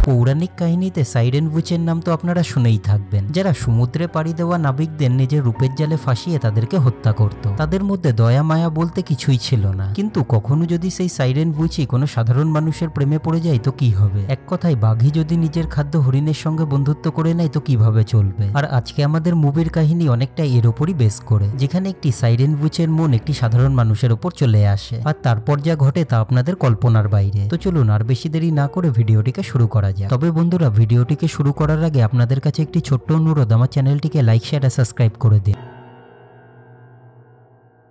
পৌরাণিক কাহিনীতে সাইরেন উইচের নাম তো আপনারা শুনেই থাকবেন, যারা সমুদ্রে পাড়ি দেওয়া নাবিকদের নিজের রূপের জালে ফাঁসিয়ে তাদেরকে হত্যা করত। তাদের মধ্যে দয়া মায়া বলতে কিছুই ছিল না। কিন্তু কখনো যদি সেই সাইরেন উইচই কোনো সাধারণ মানুষের প্রেমে পড়ে যায় তো কি হবে? এক কথায় বাঘই যদি নিজের খাদ্য হরিণের সঙ্গে বন্ধুত্ব করে নেয় তো কিভাবে চলবে? আর আজকে আমাদের মুভির কাহিনী অনেকটা এর উপরই বেস করে, যেখানে একটি সাইরেন উইচের মন একটি সাধারণ মানুষের উপর চলে আসে, আর তারপর যা ঘটে তা আপনাদের কল্পনার বাইরে। তো চলুন আর বেশি দেরি না করে ভিডিওটিকে শুরু করা যাক। তবে বন্ধুরা, ভিডিওটিকে শুরু করার আগে আপনাদের কাছে একটি ছোট্ট অনুরোধ, আমার চ্যানেলটিকে লাইক শেয়ার আর সাবস্ক্রাইব করে দিন।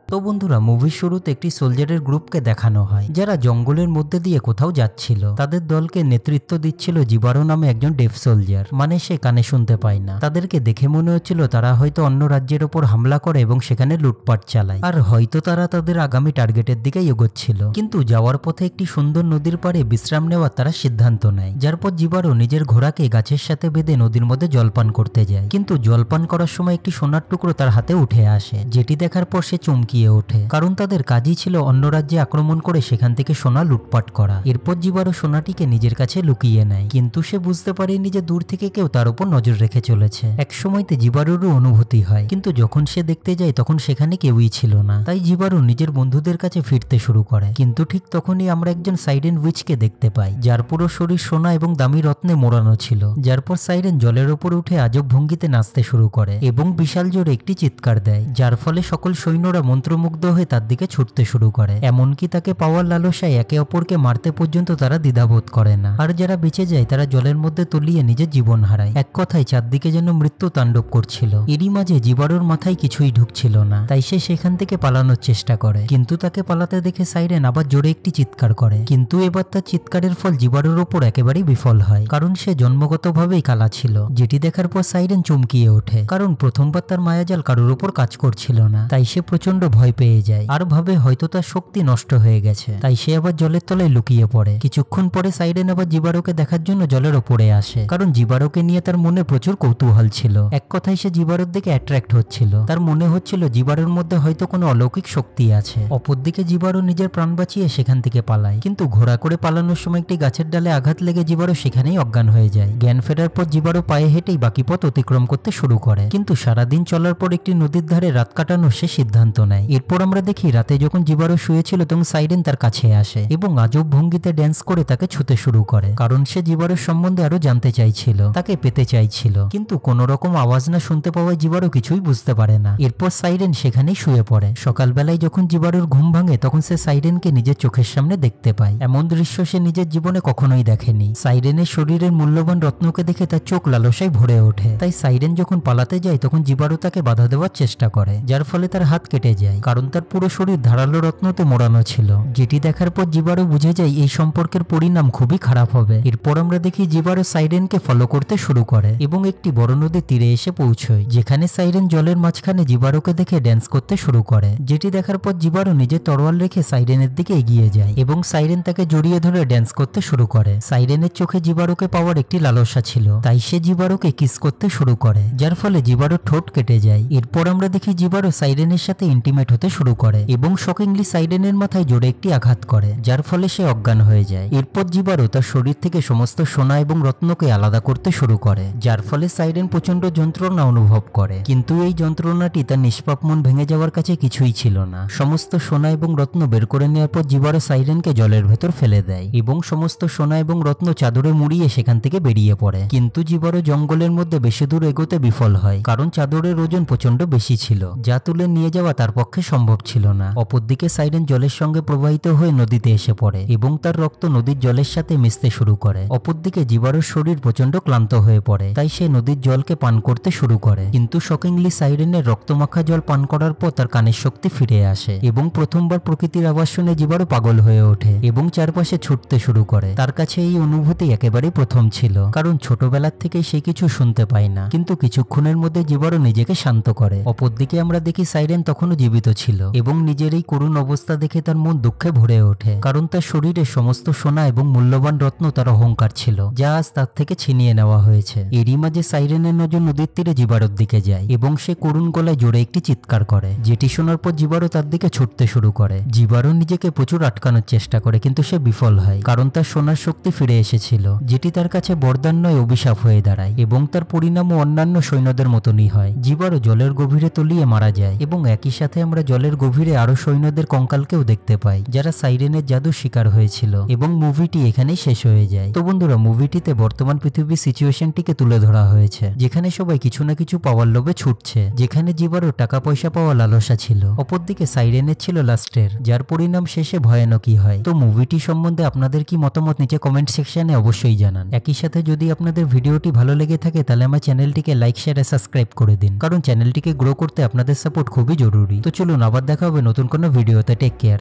তো বন্ধুরা, মুভির শুরুতে একটি সোলজারের গ্রুপকে দেখানো হয়, যারা জঙ্গলের মধ্যে দিয়ে কোথাও যাচ্ছিল। তাদের দলকে নেতৃত্ব দিচ্ছিল জিবারো নামে একজন ডেফ সোলজার, মানে সে কানে শুনতে পায় না। তাদেরকে দেখে মনে হচ্ছিল তারা হয়তো অন্য রাজ্যের ওপর হামলা করে এবং সেখানে লুটপাট চালায়, আর হয়তো তারা তাদের আগামী টার্গেটের দিকে এগোচ্ছিল। কিন্তু যাওয়ার পথে একটি সুন্দর নদীর পাড়ে বিশ্রাম নেওয়ার তারা সিদ্ধান্ত নেয়, যার পর জিবারো নিজের ঘোড়াকে গাছের সাথে বেঁধে নদীর মধ্যে জলপান করতে যায়। কিন্তু জলপান করার সময় একটি সোনার টুকরো তার হাতে উঠে আসে, যেটি দেখার পর সে চমকি ওঠে, কারণ তাদের কাজই ছিল অন্য রাজ্যে আক্রমণ করে সেখান থেকে সোনা লুটপাট করা। এরপর জিবারো সোনাটিকে নিজের কাছে লুকিয়ে নেয়, কিন্তু সে বুঝতে পারেনি যে দূর থেকে কেউ তার উপর নজর রেখে চলেছে। এক সময়তে জিবারোরও অনুভূতি হয়, কিন্তু যখন সে দেখতে যায় তখন সেখানে কেউই ছিল না। তাই জিবারো নিজের বন্ধুদের কাছে ফিরতে শুরু করে। কিন্তু ঠিক তখনই আমরা একজন সাইরেন উইচকে দেখতে পাই, যার পুরো শরীর সোনা এবং দামি রত্নে মোড়ানো ছিল। যার পর সাইরেন জলের ওপর উঠে আজব ভঙ্গিতে নাচতে শুরু করে এবং বিশাল জোরে একটি চিৎকার দেয়, যার ফলে সকল সৈন্যরা মন্ত্রমুগ্ধ হয়ে তার দিকে ছুটতে শুরু করে। এমনকি তাকে পাওয়ার লালসায় একে অপরকে মারতে পর্যন্ত তারা দ্বিধাবোধ করে না। আর যারা বেঁচে যায় তারা জলের মধ্যে তলিয়ে নিজের জীবন হারায়। এক কথায় চারদিকে যেন মৃত্যু তাণ্ডব করছিল। এরই মাঝে জিবারোর মাথায় কিছুই ঢুকছিল না, তাই সে সেখান থেকে পালানোর চেষ্টা করে। কিন্তু তাকে পালাতে দেখে সাইরেন আবার জোরে একটি চিৎকার করে, কিন্তু এবার তার চিৎকারের ফল জিবারোর ওপর একেবারেই বিফল হয়, কারণ সে জন্মগতভাবেই কালা ছিল। যেটি দেখার পর সাইরেন চমকিয়ে ওঠে, কারণ প্রথমবার তার মায়াজাল কারোর ওপর কাজ করছিল না। তাই সে প্রচন্ড ভয় পেয়ে যায় আর ভাবে হয়তো তার শক্তি নষ্ট হয়ে গেছে। তাই সে আবার জলের তলায় লুকিয়ে পড়ে। কিছুক্ষণ পরে সাইরেন আবার জিবারোকে দেখার জন্য জলের ওপরে আসে, কারণ জিবারোকে নিয়ে তার মনে প্রচুর কৌতূহল ছিল। এক কথায় সে জিবারোর দিকে অ্যাট্রাক্ট হচ্ছিল। তার মনে হচ্ছিল জিবারোর মধ্যে হয়তো কোনো অলৌকিক শক্তি আছে। অপরদিকে জিবারো নিজের প্রাণ বাঁচিয়ে সেখান থেকে পালায়, কিন্তু ঘোড়া করে পালানোর সময় একটি গাছের ডালে আঘাত লেগে জিবারো সেখানেই অজ্ঞান হয়ে যায়। জ্ঞান ফেরার পর জিবারো পায়ে হেঁটেই বাকি পথ অতিক্রম করতে শুরু করে। কিন্তু সারাদিন চলার পর একটি নদীর ধারে রাত কাটানোর সে সিদ্ধান্ত নেয়। এরপর আমরা দেখি রাতে যখন জিবারো শুয়েছিল তখন সাইরেন তার কাছে আসে এবং আজব ভঙ্গিতে ড্যান্স করে তাকে ছুতে শুরু করে, কারণ সে জিবারোর সম্বন্ধে আরো জানতে চাইছিল, তাকে পেতে চাইছিল। কিন্তু কোন রকম আওয়াজ না শুনতে পাওয়ায় জিবারো কিছুই বুঝতে পারে না। এরপর সাইরেন সেখানেই শুয়ে পড়ে। সকালবেলায় যখন জিবারোর ঘুম ভাঙে তখন সে সাইরেনকে নিজের চোখের সামনে দেখতে পায়। এমন দৃশ্য সে নিজের জীবনে কখনোই দেখেনি। সাইরেনের শরীরের মূল্যবান রত্নকে দেখে তার চোখ লালসায় ভরে ওঠে। তাই সাইরেন যখন পালাতে যায় তখন জিবারো তাকে বাধা দেওয়ার চেষ্টা করে, যার ফলে তার হাত কেটে যায়, কারণ তার পুরো শরীর ধারালো রত্নতে মোড়ানো ছিল। যেটি দেখার পর জিবারো বুঝে যায় এই সম্পর্কের পরিণাম খুবই খারাপ হবে। এরপর আমরা দেখি জিবারো সাইরেনকে ফলো করতে শুরু করে এবং একটি বড় নদীর তীরে এসে পৌঁছয়, যেখানে সাইরেন জলের মাঝখানে জিবারোকে দেখে ড্যান্স করতে শুরু করে। যেটি দেখার পর জিবারো নিজের তরোয়াল রেখে সাইরেনের দিকে এগিয়ে যায় এবং সাইরেন তাকে জড়িয়ে ধরে ড্যান্স করতে শুরু করে। সাইরেনের চোখে জিবারোকে পাওয়ার একটি লালসা ছিল, তাই সে জিবারোকে কিস করতে শুরু করে, যার ফলে জিবারো ঠোঁট কেটে যায়। এরপর আমরা দেখি জিবারো সাইরেনের সাথে ইন্টিমেট হতে শুরু করে এবং শকিংলি সাইরেনের মাথায় জোরে একটি আঘাত করে, যার ফলে সে অজ্ঞান হয়ে যায়। এরপর জিবারো তার শরীর থেকে সমস্ত সোনা এবং রত্নকে আলাদা করতে শুরু করে, যার ফলে সাইরেন প্রচন্ড যন্ত্রণা অনুভব করে। কিন্তু এই যন্ত্রণাটি তার নিষ্পাপ মন ভেঙে যাওয়ার কাছে কিছুই ছিল না। সমস্ত সোনা এবং রত্ন বের করে নেওয়ার পর জিবারো সাইরেনকে জলের ভেতর ফেলে দেয় এবং সমস্ত সোনা এবং রত্ন চাদরে মুড়িয়ে সেখান থেকে বেরিয়ে পড়ে। কিন্তু জিবারো জঙ্গলের মধ্যে বেশি দূর এগোতে বিফল হয়, কারণ চাদরের ওজন প্রচন্ড বেশি ছিল, যা তুলে নিয়ে যাওয়া তার পক্ষে সম্ভব ছিল না। অপরদিকে সাইরেন জলের সঙ্গে প্রবাহিত হয়ে নদীতে এসে পড়ে এবং তার রক্ত নদীর জলের সাথে মিশতে শুরু করে। অপরদিকে জিবারোর শরীর প্রচন্ড ক্লান্ত হয়ে পড়ে, তাই সে নদীর জলকে পান করতে শুরু করে। কিন্তু শকিংলি সাইরেনের রক্তমাখা জল পান করার পর তার কানের শক্তি ফিরে আসে এবং প্রথমবার প্রকৃতির আওয়াজ শুনে জিবারো পাগল হয়ে ওঠে এবং চারপাশে ছুটতে শুরু করে। তার কাছে এই অনুভূতি একেবারেই প্রথম ছিল, কারণ ছোটবেলার থেকেই সে কিছু শুনতে পায় না। কিন্তু কিছুক্ষণের মধ্যে জিবারো নিজেকে শান্ত করে। অপরদিকে আমরা দেখি সাইরেন তখনও জীবিত জীবিত ছিল এবং নিজের এই করুণ অবস্থা দেখে তার মন দুঃখে ভরে ওঠে, কারণ তার শরীরে সমস্ত সোনা এবং মূল্যবান রত্ন তার অহংকার ছিল, যা আজ তার থেকে ছিনিয়ে নেওয়া হয়েছে। এরই মাঝে সাইরেনের নজর নদীর তীরে জিবারোর দিকে যায় এবং সে করুণ গলায় জোরে একটি চিৎকার করে, যেটি শোনার পর জিবারো তার দিকে ছুটতে শুরু করে। জিবারো নিজেকে প্রচুর আটকানোর চেষ্টা করে, কিন্তু সে বিফল হয়, কারণ তার সোনার শক্তি ফিরে এসেছিল, যেটি তার কাছে বরদান নয় অভিশাপ হয়ে দাঁড়ায় এবং তার পরিণামও অন্যান্য সৈন্যদের মতনই হয়। জিবারো জলের গভীরে তলিয়ে মারা যায় এবং একই সাথে আমরা জলের গভীরে আরো সৈন্যদের কঙ্কালকেও দেখতে পাই, যারা সাইরেনের জাদুর শিকার হয়েছিল, এবং মুভিটি এখানেই শেষ হয়ে যায়। তো বন্ধুরা, মুভিটিতে বর্তমান পৃথিবীর সিচুয়েশনটিকে তুলে ধরা হয়েছে, যেখানে সবাই কিছু না কিছু পাওয়ার লোভে ছুটছে, যেখানে জিবারো টাকা পয়সা পাওয়া লালসা ছিল, অপরদিকে সাইরেনের ছিল লাস্টের, যার পরিণাম শেষে ভয়ানকই হয়। তো মুভিটি সম্বন্ধে আপনাদের কি মতামত নিচে কমেন্ট সেকশনে অবশ্যই জানান। একই সাথে যদি আপনাদের ভিডিওটি ভালো লেগে থাকে তাহলে আমার চ্যানেলটিকে লাইক শেয়ার আর সাবস্ক্রাইব করে দিন, কারণ চ্যানেলটিকে গ্রো করতে আপনাদের সাপোর্ট খুবই জরুরি। তো চলুন, আবার দেখা হবে নতুন কোনো ভিডিওতে। Take care.